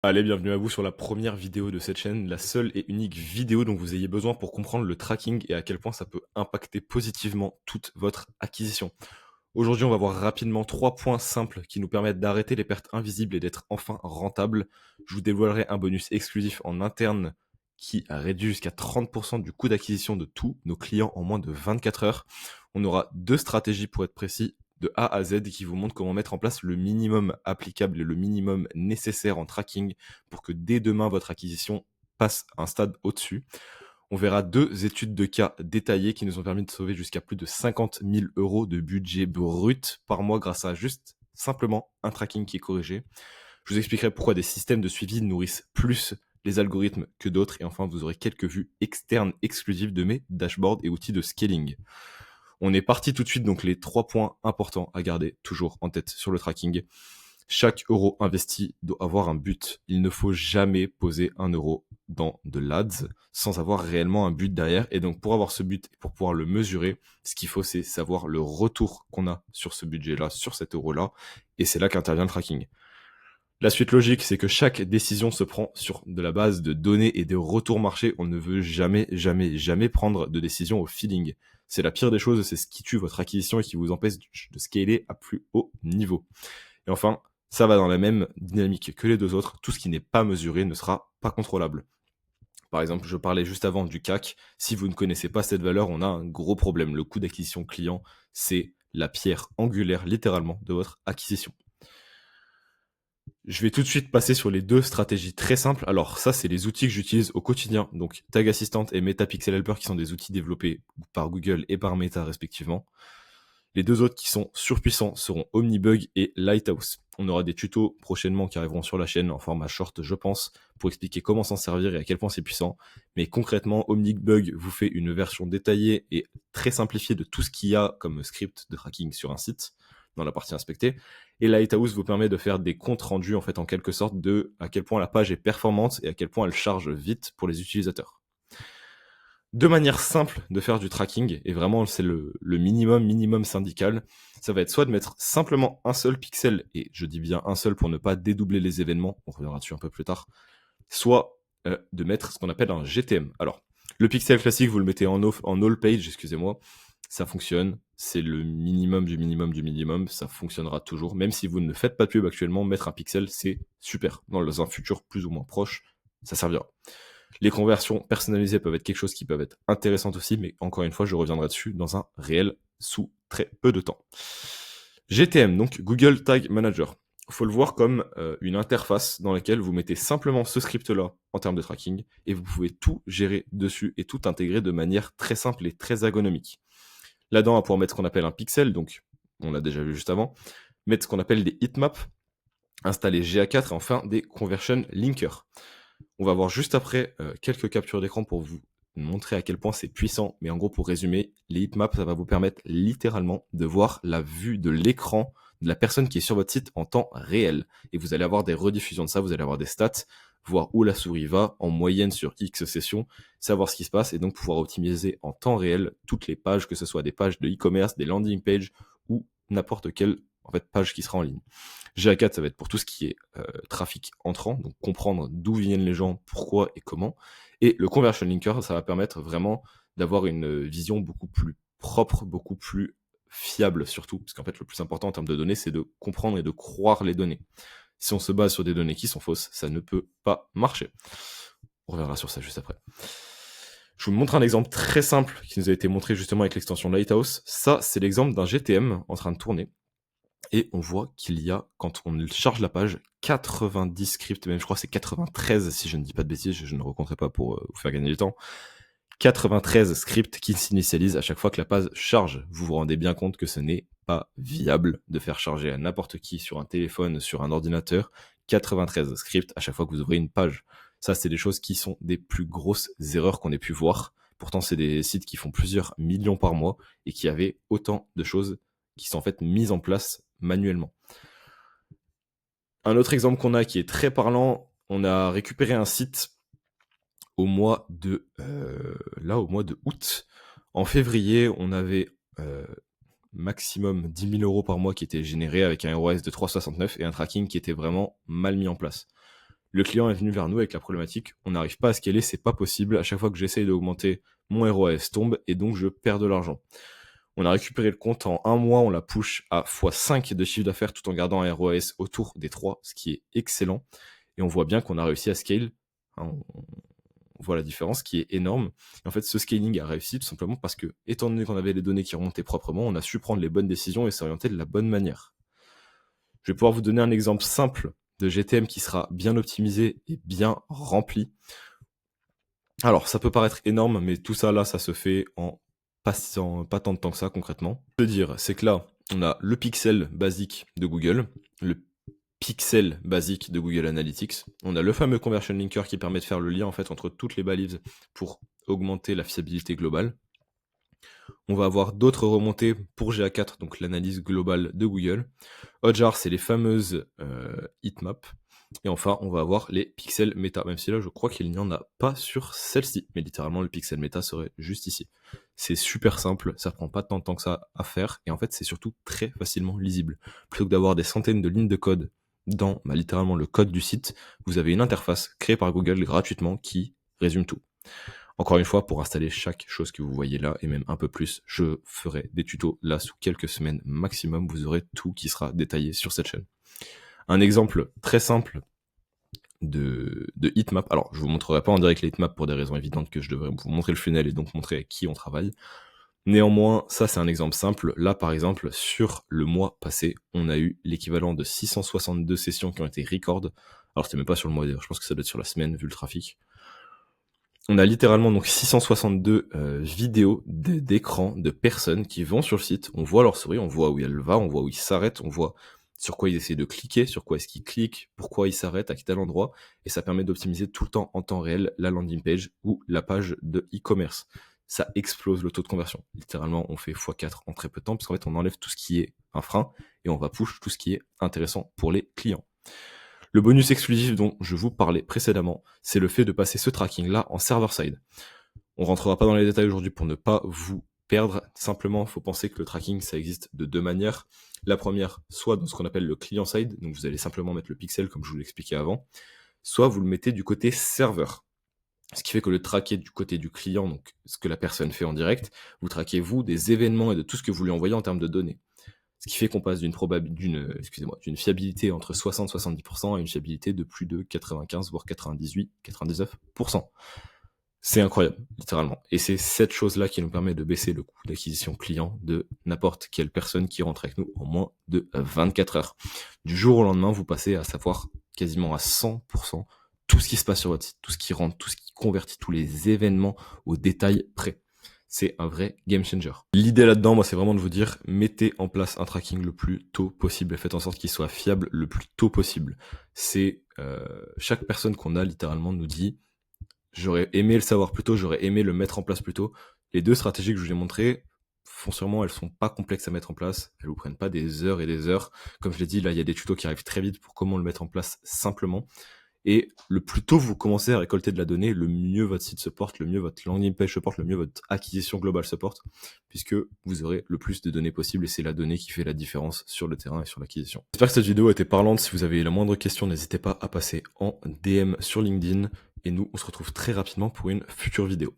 Allez, bienvenue à vous sur la première vidéo de cette chaîne, la seule et unique vidéo dont vous ayez besoin pour comprendre le tracking et à quel point ça peut impacter positivement toute votre acquisition. Aujourd'hui, on va voir rapidement 3 points simples qui nous permettent d'arrêter les pertes invisibles et d'être enfin rentable. Je vous dévoilerai un bonus exclusif en interne qui a réduit jusqu'à 30% du coût d'acquisition de tous nos clients en moins de 24 heures. On aura 2 stratégies pour être précis de A à Z qui vous montrent comment mettre en place le minimum applicable et le minimum nécessaire en tracking pour que dès demain votre acquisition passe un stade au-dessus. On verra 2 études de cas détaillées qui nous ont permis de sauver jusqu'à plus de 50 000 € de budget brut par mois grâce à juste simplement un tracking qui est corrigé. Je vous expliquerai pourquoi des systèmes de suivi nourrissent plus les algorithmes que d'autres. Et enfin, vous aurez quelques vues externes exclusives de mes dashboards et outils de scaling. On est parti tout de suite, donc les 3 points importants à garder toujours en tête sur le tracking. Chaque euro investi doit avoir un but. Il ne faut jamais poser un euro dans de l'ADS sans avoir réellement un but derrière. Et donc, pour avoir ce but et pour pouvoir le mesurer, ce qu'il faut, c'est savoir le retour qu'on a sur ce budget-là, sur cet euro-là. Et c'est là qu'intervient le tracking. La suite logique, c'est que chaque décision se prend sur de la base de données et de retours marché. On ne veut jamais, jamais, jamais prendre de décision au feeling. C'est la pire des choses, c'est ce qui tue votre acquisition et qui vous empêche de scaler à plus haut niveau. Et enfin, ça va dans la même dynamique que les deux autres. Tout ce qui n'est pas mesuré ne sera pas contrôlable. Par exemple, je parlais juste avant du CAC. Si vous ne connaissez pas cette valeur, on a un gros problème. Le coût d'acquisition client, c'est la pierre angulaire littéralement de votre acquisition. Je vais tout de suite passer sur les 2 stratégies très simples. Alors ça, c'est les outils que j'utilise au quotidien. Donc Tag Assistant et Meta Pixel Helper qui sont des outils développés par Google et par Meta respectivement. Les 2 autres qui sont surpuissants seront Omnibug et Lighthouse. On aura des tutos prochainement qui arriveront sur la chaîne en format short, je pense, pour expliquer comment s'en servir et à quel point c'est puissant. Mais concrètement, Omnibug vous fait une version détaillée et très simplifiée de tout ce qu'il y a comme script de tracking sur un site, dans la partie inspectée. Et Lighthouse vous permet de faire des comptes rendus, en fait, en quelque sorte, de à quel point la page est performante et à quel point elle charge vite pour les utilisateurs. 2 manières simples de faire du tracking, et vraiment c'est le minimum syndical, ça va être soit de mettre simplement un seul pixel, et je dis bien un seul pour ne pas dédoubler les événements, on reviendra dessus un peu plus tard, soit de mettre ce qu'on appelle un GTM. Alors, le pixel classique, vous le mettez en all page, excusez-moi, ça fonctionne, c'est le minimum du minimum, ça fonctionnera toujours, même si vous ne faites pas de pub actuellement, mettre un pixel, c'est super. Dans un futur plus ou moins proche, ça servira. Les conversions personnalisées peuvent être quelque chose qui peuvent être intéressantes aussi, mais encore une fois, je reviendrai dessus dans un réel sous très peu de temps. GTM, donc Google Tag Manager. Il faut le voir comme une interface dans laquelle vous mettez simplement ce script-là en termes de tracking et vous pouvez tout gérer dessus et tout intégrer de manière très simple et très ergonomique. Là-dedans, on va pouvoir mettre ce qu'on appelle un pixel, donc on l'a déjà vu juste avant, mettre ce qu'on appelle des heatmaps, installer GA4 et enfin des conversion linkers. On va voir juste après quelques captures d'écran pour vous montrer à quel point c'est puissant. Mais en gros, pour résumer, les heatmaps, ça va vous permettre littéralement de voir la vue de l'écran de la personne qui est sur votre site en temps réel. Et vous allez avoir des rediffusions de ça, vous allez avoir des stats, voir où la souris va en moyenne sur X sessions, savoir ce qui se passe et donc pouvoir optimiser en temps réel toutes les pages, que ce soit des pages de e-commerce, des landing pages ou n'importe quelle page qui sera en ligne. GA4, ça va être pour tout ce qui est trafic entrant, donc comprendre d'où viennent les gens, pourquoi et comment. Et le Conversion Linker, ça va permettre vraiment d'avoir une vision beaucoup plus propre, beaucoup plus fiable surtout, parce qu'en fait, le plus important en termes de données, c'est de comprendre et de croire les données. Si on se base sur des données qui sont fausses, ça ne peut pas marcher. On reviendra sur ça juste après. Je vous montre un exemple très simple qui nous a été montré justement avec l'extension Lighthouse. Ça, c'est l'exemple d'un GTM en train de tourner. Et on voit qu'il y a, quand on charge la page, 90 scripts, même je crois que c'est 93 si je ne dis pas de bêtises, je ne recompterai pas pour vous faire gagner du temps. 93 scripts qui s'initialisent à chaque fois que la page charge. Vous vous rendez bien compte que ce n'est pas viable de faire charger à n'importe qui sur un téléphone, sur un ordinateur, 93 scripts à chaque fois que vous ouvrez une page. Ça, c'est des choses qui sont des plus grosses erreurs qu'on ait pu voir. Pourtant, c'est des sites qui font plusieurs millions par mois et qui avaient autant de choses qui sont en fait mises en place manuellement. Un autre exemple qu'on a qui est très parlant, on a récupéré un site au mois de août. En février, on avait maximum 10 000 € par mois qui étaient générés avec un ROAS de 3,69 et un tracking qui était vraiment mal mis en place. Le client est venu vers nous avec la problématique, on n'arrive pas à scaler, c'est pas possible, à chaque fois que j'essaye d'augmenter, mon ROAS tombe et donc je perds de l'argent. On a récupéré le compte en un mois, on la push à x5 de chiffre d'affaires tout en gardant un ROAS autour des 3, ce qui est excellent. Et on voit bien qu'on a réussi à scale. Hein, on voit la différence qui est énorme. Et en fait, ce scaling a réussi tout simplement parce que, étant donné qu'on avait les données qui remontaient proprement, on a su prendre les bonnes décisions et s'orienter de la bonne manière. Je vais pouvoir vous donner un exemple simple de GTM qui sera bien optimisé et bien rempli. Alors, ça peut paraître énorme, mais tout ça là, ça se fait en pas tant de temps que ça concrètement. Ce que je veux dire, c'est que là, on a le pixel basique de Google, le pixel basique de Google Analytics. On a le fameux conversion linker qui permet de faire le lien en fait entre toutes les balises pour augmenter la fiabilité globale. On va avoir d'autres remontées pour GA4, donc l'analyse globale de Google. Hotjar, c'est les fameuses heatmaps. Et enfin, on va avoir les pixels méta, même si là, je crois qu'il n'y en a pas sur celle-ci. Mais littéralement, le pixel méta serait juste ici. C'est super simple, ça prend pas tant de temps que ça à faire. Et en fait, c'est surtout très facilement lisible. Plutôt que d'avoir des centaines de lignes de code dans littéralement le code du site, vous avez une interface créée par Google gratuitement qui résume tout. Encore une fois, pour installer chaque chose que vous voyez là, et même un peu plus, je ferai des tutos là sous quelques semaines maximum. Vous aurez tout qui sera détaillé sur cette chaîne. Un exemple très simple de heatmap. Alors, je vous montrerai pas en direct les heatmaps pour des raisons évidentes que je devrais vous montrer le funnel et donc montrer avec qui on travaille. Néanmoins, ça c'est un exemple simple. Là, par exemple, sur le mois passé, on a eu l'équivalent de 662 sessions qui ont été record. Alors, c'était même pas sur le mois d'ailleurs, je pense que ça doit être sur la semaine vu le trafic. On a littéralement donc 662 vidéos d'écran de personnes qui vont sur le site. On voit leur souris, on voit où elle va, on voit où ils s'arrêtent, on voit sur quoi ils essaient de cliquer, sur quoi est-ce qu'ils cliquent, pourquoi ils s'arrêtent, à quel endroit. Et ça permet d'optimiser tout le temps en temps réel la landing page ou la page de e-commerce. Ça explose le taux de conversion. Littéralement, on fait x4 en très peu de temps, parce qu'en fait, on enlève tout ce qui est un frein et on va push tout ce qui est intéressant pour les clients. Le bonus exclusif dont je vous parlais précédemment, c'est le fait de passer ce tracking-là en server-side. On rentrera pas dans les détails aujourd'hui pour ne pas vous perdre. Simplement, il faut penser que le tracking, ça existe de deux manières. La première, soit dans ce qu'on appelle le client-side, donc vous allez simplement mettre le pixel comme je vous l'expliquais avant, soit vous le mettez du côté serveur. Ce qui fait que le traquer du côté du client, donc ce que la personne fait en direct, vous traquez vous des événements et de tout ce que vous lui envoyez en termes de données. Ce qui fait qu'on passe d'une fiabilité entre 60-70% à une fiabilité de plus de 95, voire 98-99%. C'est incroyable, littéralement. Et c'est cette chose-là qui nous permet de baisser le coût d'acquisition client de n'importe quelle personne qui rentre avec nous en moins de 24 heures. Du jour au lendemain, vous passez à savoir quasiment à 100% tout ce qui se passe sur votre site, tout ce qui rentre, tout ce qui convertit, tous les événements au détail près. C'est un vrai game changer. L'idée là-dedans, moi, c'est vraiment de vous dire, mettez en place un tracking le plus tôt possible et faites en sorte qu'il soit fiable le plus tôt possible. C'est chaque personne qu'on a littéralement nous dit, j'aurais aimé le savoir plus tôt, j'aurais aimé le mettre en place plus tôt. Les deux stratégies que je vous ai montrées, foncièrement, elles sont pas complexes à mettre en place. Elles vous prennent pas des heures et des heures. Comme je l'ai dit, là, il y a des tutos qui arrivent très vite pour comment le mettre en place simplement. Et le plus tôt vous commencez à récolter de la donnée, le mieux votre site se porte, le mieux votre landing page se porte, le mieux votre acquisition globale se porte, puisque vous aurez le plus de données possible et c'est la donnée qui fait la différence sur le terrain et sur l'acquisition. J'espère que cette vidéo a été parlante. Si vous avez la moindre question, n'hésitez pas à passer en DM sur LinkedIn et nous, on se retrouve très rapidement pour une future vidéo.